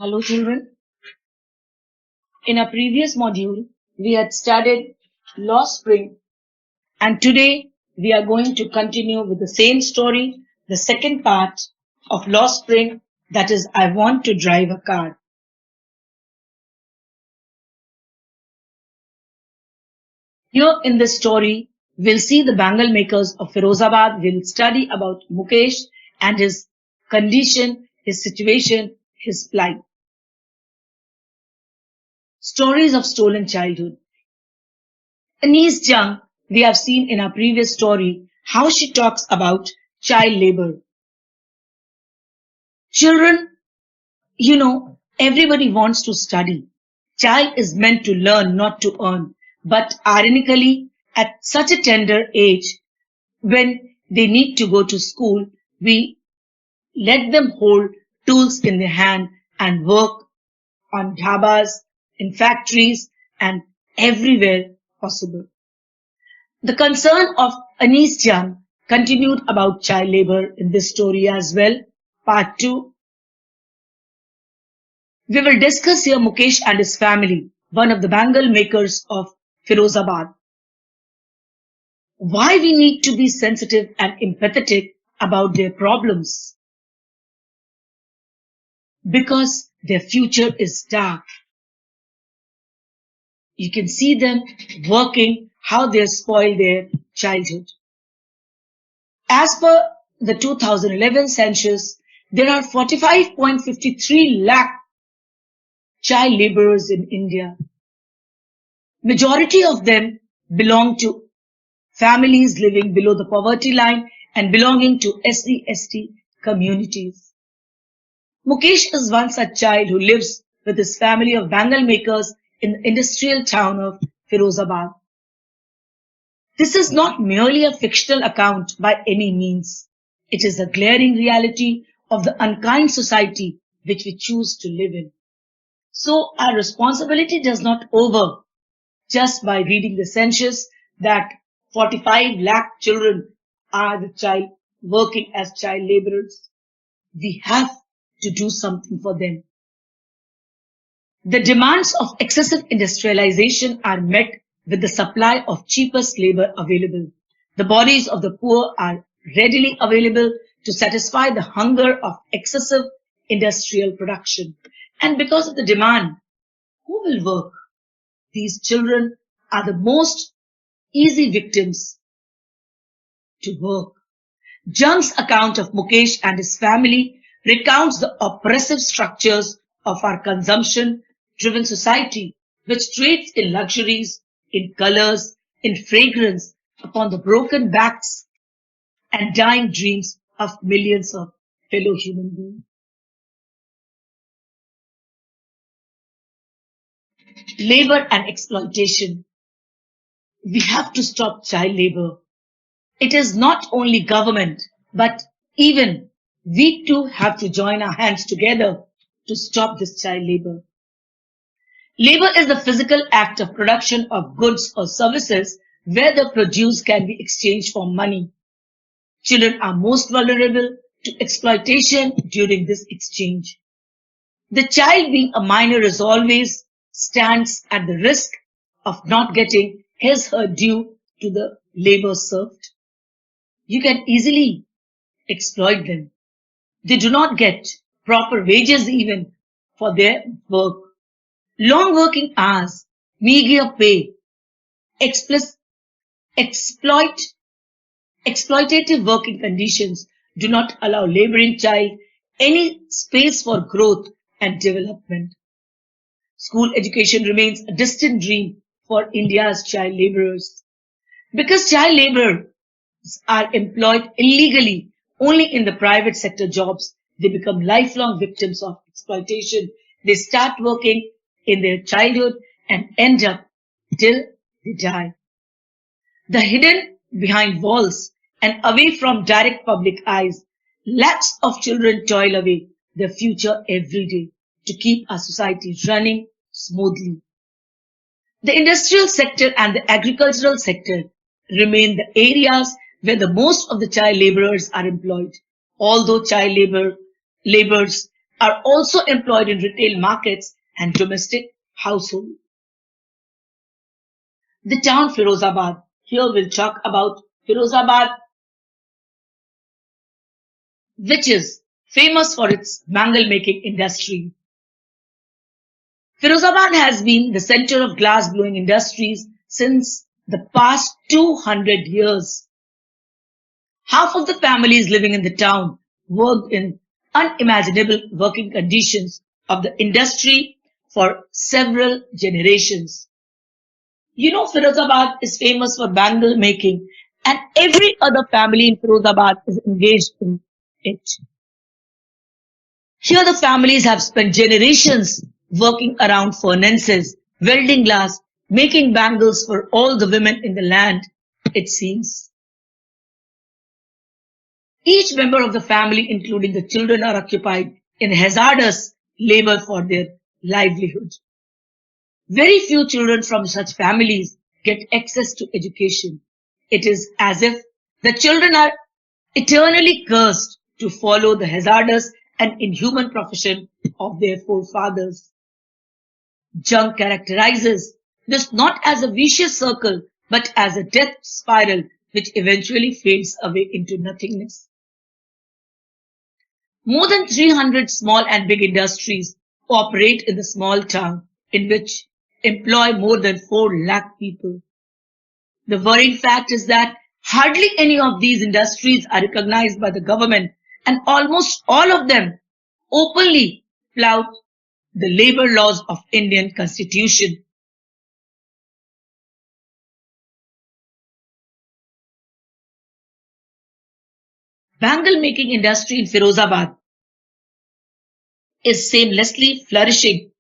Hello children. In our previous module, we had studied Lost Spring, and today we are going to continue with the same story, the second part of Lost Spring, that is I Want to Drive a Car. Here in this story, we'll see the bangle makers of Firozabad. We'll study about Mukesh and his condition, his situation, his plight. Stories of stolen childhood. Anise Jung, we have seen in our previous story how she talks about child labor. Children, everybody wants to study. Child is meant to learn, not to earn. But ironically, at such a tender age, when they need to go to school, we let them hold tools in their hand and work on dhabas, in factories, and everywhere possible. The concern of Anise Jung continued about child labor in this story as well. Part 2. We will discuss here Mukesh and his family, one of the bangle makers of Firozabad. Why we need to be sensitive and empathetic about their problems. Because their future is dark. You can see them working, how they spoil their childhood. As per the 2011 census, there are 45.53 lakh child laborers in India. Majority of them belong to families living below the poverty line and belonging to SC/ST communities. Mukesh is one such child who lives with his family of bangle makers in the industrial town of Firozabad. This is not merely a fictional account by any means. It is a glaring reality of the unkind society which we choose to live in. So our responsibility does not over just by reading the census that 45 lakh children are the child working as child laborers. We have to do something for them. The demands of excessive industrialization are met with the supply of cheapest labor available. The bodies of the poor are readily available to satisfy the hunger of excessive industrial production. And because of the demand, who will work? These children are the most easy victims to work. Jung's account of Mukesh and his family recounts the oppressive structures of our consumption-driven society, which trades in luxuries, in colors, in fragrance upon the broken backs and dying dreams of millions of fellow human beings. Labor and exploitation. We have to stop child labor. It is not only government, but even we too have to join our hands together to stop this child labor. Labor is the physical act of production of goods or services where the produce can be exchanged for money. Children are most vulnerable to exploitation during this exchange. The child being a minor is always stands at the risk of not getting his/her due to the labor served. You can easily exploit them. They do not get proper wages even for their work. Long working hours, meager pay, exploit, exploitative working conditions do not allow laboring child any space for growth and development. School education remains a distant dream for India's child laborers. Because child laborers are employed illegally only in the private sector jobs, they become lifelong victims of exploitation. They start working in their childhood and end up till they die. The hidden behind walls and away from direct public eyes, lakhs of children toil away their future every day to keep our society running smoothly. The industrial sector and the agricultural sector remain the areas where the most of the child laborers are employed. Although child labors are also employed in retail markets and domestic household. The town Firozabad. Here we'll talk about Firozabad, which is famous for its bangle making industry. Firozabad has been the center of glass blowing industries since the past 200 years. Half of the families living in the town worked in unimaginable working conditions of the industry for several generations. You know, Firozabad is famous for bangle making, and every other family in Firozabad is engaged in it. Here, the families have spent generations working around furnaces, welding glass, making bangles for all the women in the land, it seems. Each member of the family, including the children, are occupied in hazardous labor for their livelihood. Very few children from such families get access to education. It is as if the children are eternally cursed to follow the hazardous and inhuman profession of their forefathers. Jung characterizes this not as a vicious circle but as a death spiral which eventually fades away into nothingness. More than 300 small and big industries operate in the small town, in which employ more than 4 lakh people. The worrying fact is that hardly any of these industries are recognized by the government, and almost all of them openly flout the labor laws of Indian Constitution. Bangle making industry in Firozabad is shamelessly flourishing.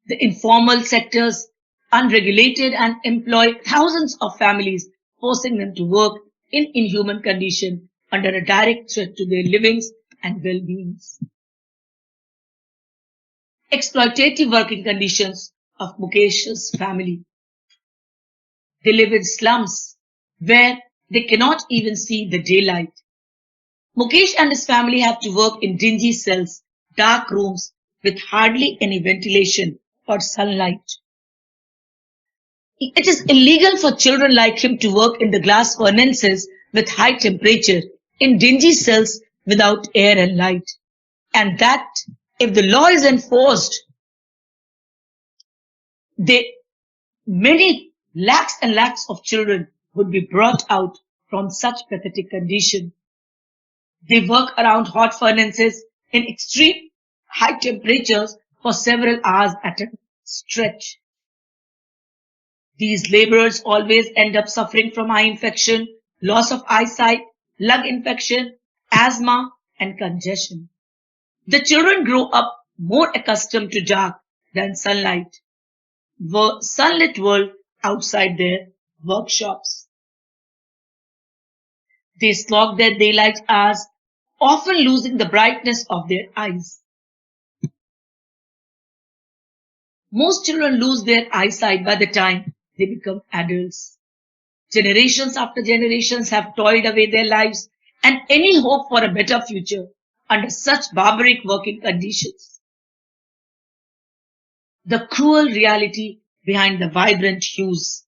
The informal sectors unregulated and employ thousands of families, forcing them to work in inhuman conditions under a direct threat to their livings and well-beings. Exploitative working conditions of Mukesh's family. They live in slums where they cannot even see the daylight. Mukesh and his family have to work in dingy cells, dark rooms with hardly any ventilation or sunlight. It is illegal for children like him to work in the glass furnaces with high temperature, in dingy cells without air and light. And that, if the law is enforced, they, many lakhs and lakhs of children would be brought out from such pathetic condition. They work around hot furnaces in extreme high temperatures for several hours at a stretch. These laborers always end up suffering from eye infection, loss of eyesight, lung infection, asthma, and congestion. The children grow up more accustomed to dark than sunlight, sunlit world outside their workshops. They slog their daylight hours, often losing the brightness of their eyes. Most children lose their eyesight by the time they become adults. Generations after generations have toiled away their lives and any hope for a better future under such barbaric working conditions. The cruel reality behind the vibrant hues.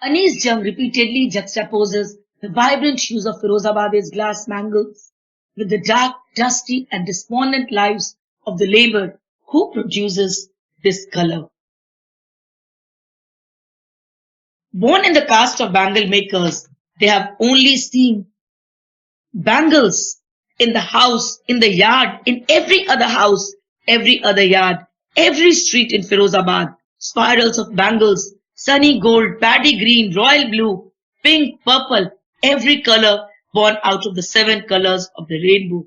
Anis Jung repeatedly juxtaposes the vibrant hues of Firozabad's glass mangles with the dark, dusty, and despondent lives of the labor who produces this color. Born in the caste of bangle makers, they have only seen bangles in the house, in the yard, in every other house, every other yard, every street in Firozabad. Spirals of bangles, sunny gold, paddy green, royal blue, pink, purple, every color born out of the 7 colors of the rainbow.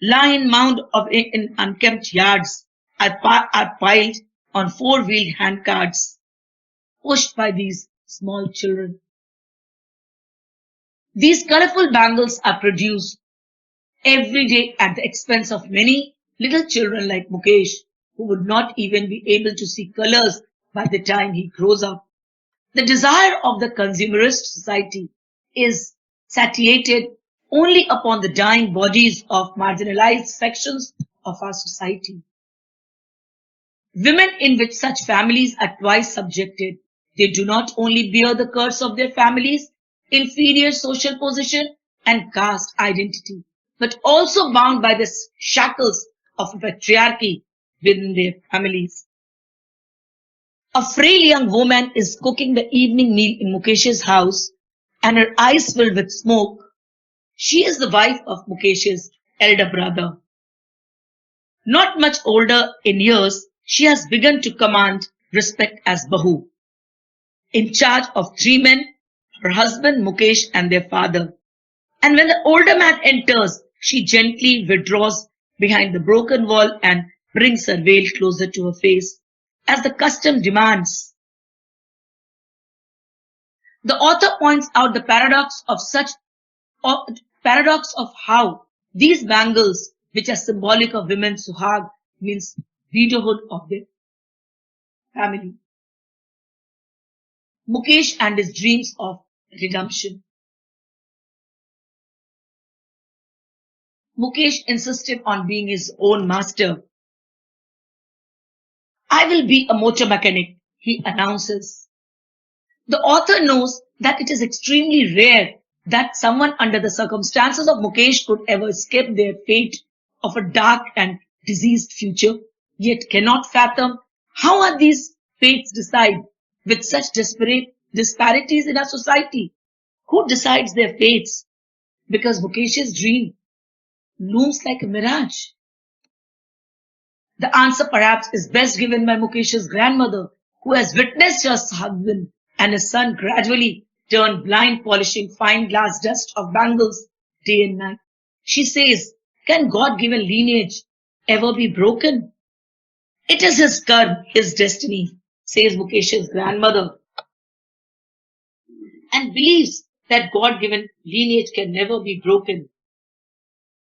Line mound of in unkempt yards are piled on 4-wheeled handcarts, pushed by these small children. These colorful bangles are produced every day at the expense of many little children like Mukesh, who would not even be able to see colors by the time he grows up. The desire of the consumerist society is satiated only upon the dying bodies of marginalized sections of our society. Women in which such families are twice subjected, they do not only bear the curse of their families' inferior social position and caste identity, but also bound by the shackles of patriarchy within their families. A frail young woman is cooking the evening meal in Mukesh's house and her eyes filled with smoke. She is the wife of Mukesh's elder brother. Not much older in years, she has begun to command respect as Bahu, in charge of three men, her husband Mukesh and their father. And when the older man enters, she gently withdraws behind the broken wall and brings her veil closer to her face, as the custom demands. The author points out the paradox of how these bangles, which are symbolic of women's suhag, means widowhood of their family. Mukesh and his dreams of redemption. Mukesh insisted on being his own master. I will be a motor mechanic, he announces. The author knows that it is extremely rare that someone under the circumstances of Mukesh could ever escape their fate of a dark and diseased future, yet cannot fathom how are these fates decide with such disparate disparities in our society. Who decides their fates? Because Mukesh's dream looms like a mirage. The answer perhaps is best given by Mukesh's grandmother, who has witnessed her husband and his son gradually turn blind polishing fine glass dust of bangles day and night. She says, can God-given lineage ever be broken? It is his karma, his destiny, says Mukesh's grandmother, and believes that God-given lineage can never be broken.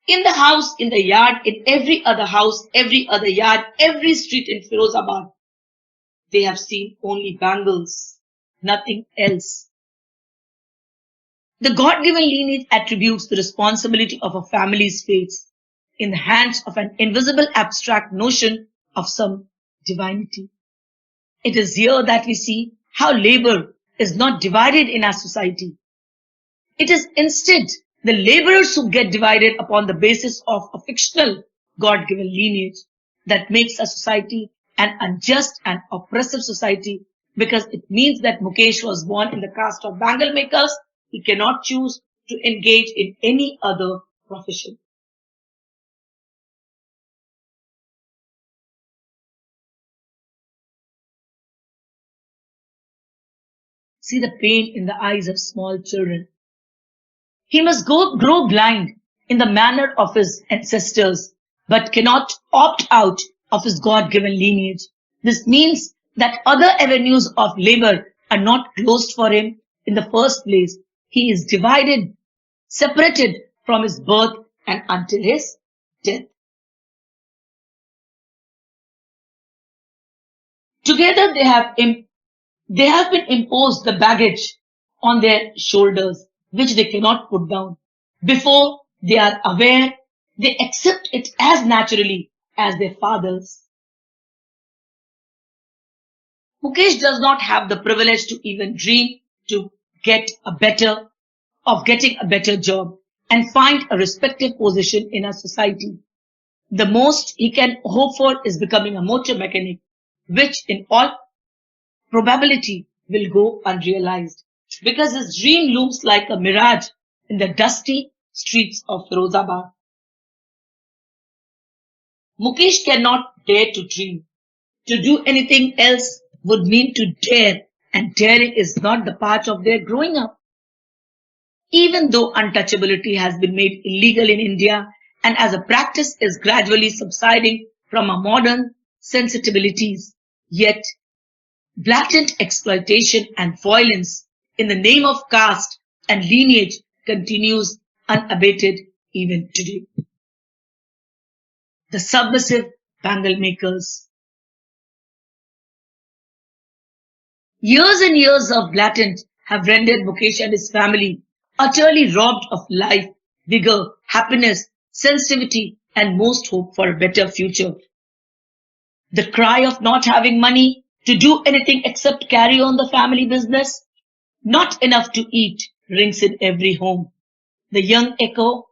In the house, in the yard, in every other house, every other yard, every street in Firozabad, they have seen only bangles, nothing else. The God-given lineage attributes the responsibility of a family's fates in the hands of an invisible abstract notion of some divinity. It is here that we see how labor is not divided in our society. It is instead the laborers who get divided upon the basis of a fictional God-given lineage that makes a society an unjust and oppressive society, because it means that Mukesh was born in the caste of bangle makers. He cannot choose to engage in any other profession. See the pain in the eyes of small children. He must grow blind in the manner of his ancestors, but cannot opt out of his God-given lineage. This means that other avenues of labor are not closed for him in the first place. He is divided, separated from his birth and until his death. Together they have been imposed the baggage on their shoulders, which they cannot put down. Before they are aware, they accept it as naturally as their fathers. Mukesh does not have the privilege to even dream to get a better of getting a better job and find a respected position in our society. The most he can hope for is becoming a motor mechanic, which in all probability will go unrealized because his dream looms like a mirage in the dusty streets of Firozabad. Mukesh cannot dare to dream. To do anything else would mean to dare, and daring is not the part of their growing up. Even though untouchability has been made illegal in India and as a practice is gradually subsiding from our modern sensibilities, yet blatant exploitation and violence in the name of caste and lineage continues unabated even today. The submissive bangle makers. Years and years of blatant have rendered Mukesh and his family utterly robbed of life, vigor, happiness, sensitivity, and most hope for a better future. The cry of not having money to do anything except carry on the family business, not enough to eat, rings in every home. The young echo,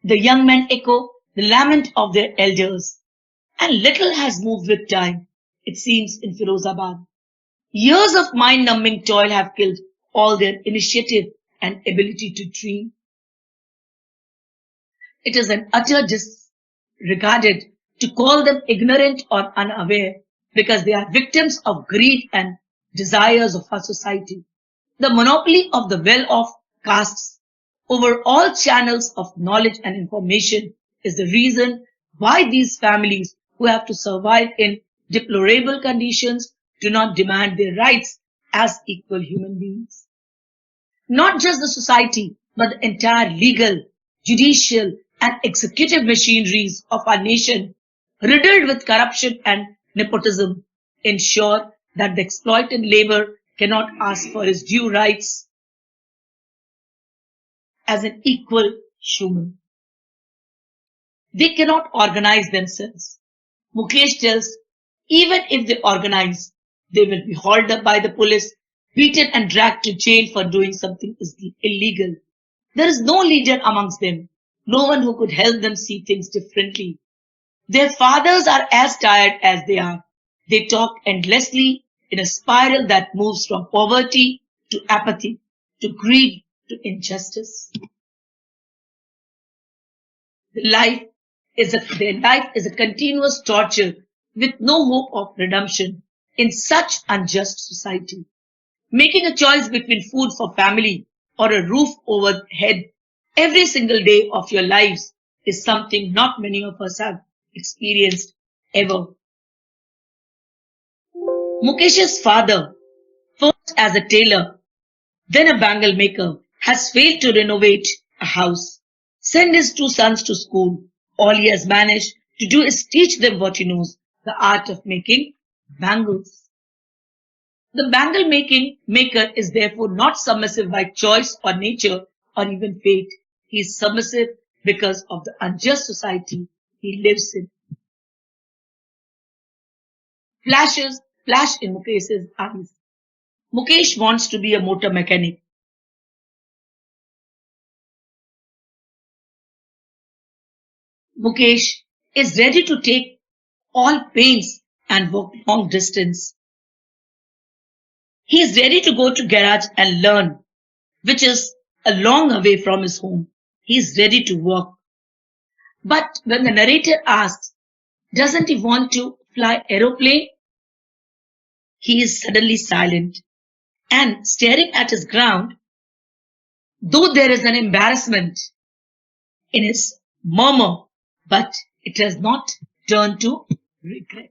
the young men echo the lament of their elders. And little has moved with time, it seems, in Firozabad. Years of mind-numbing toil have killed all their initiative and ability to dream. It is an utter disregarded to call them ignorant or unaware because they are victims of greed and desires of our society. The monopoly of the well-off castes over all channels of knowledge and information is the reason why these families who have to survive in deplorable conditions do not demand their rights as equal human beings. Not just the society, but the entire legal, judicial, and executive machineries of our nation, riddled with corruption and nepotism, ensure that the exploited labor cannot ask for his due rights as an equal human. They cannot organize themselves. Mukesh tells, even if they organize, they will be hauled up by the police, beaten and dragged to jail for doing something illegal. There is no leader amongst them, no one who could help them see things differently. Their fathers are as tired as they are. They talk endlessly in a spiral that moves from poverty to apathy, to greed, to injustice. Their life is a continuous torture with no hope of redemption in such unjust society. Making a choice between food for family or a roof overhead every single day of your lives is something not many of us have experienced ever. Mukesh's father, first as a tailor, then a bangle maker, has failed to renovate a house, send his two sons to school. All he has managed to do is teach them what he knows, the art of making bangles. The bangle making maker is therefore not submissive by choice or nature or even fate. He is submissive because of the unjust society he lives in. Flash in Mukesh's eyes. Mukesh wants to be a motor mechanic. Mukesh is ready to take all pains and walk long distance. He is ready to go to garage and learn, which is a long way from his home. He is ready to work. But when the narrator asks, doesn't he want to fly aeroplane? He is suddenly silent and staring at his ground, though there is an embarrassment in his murmur, but it has not turned to regret.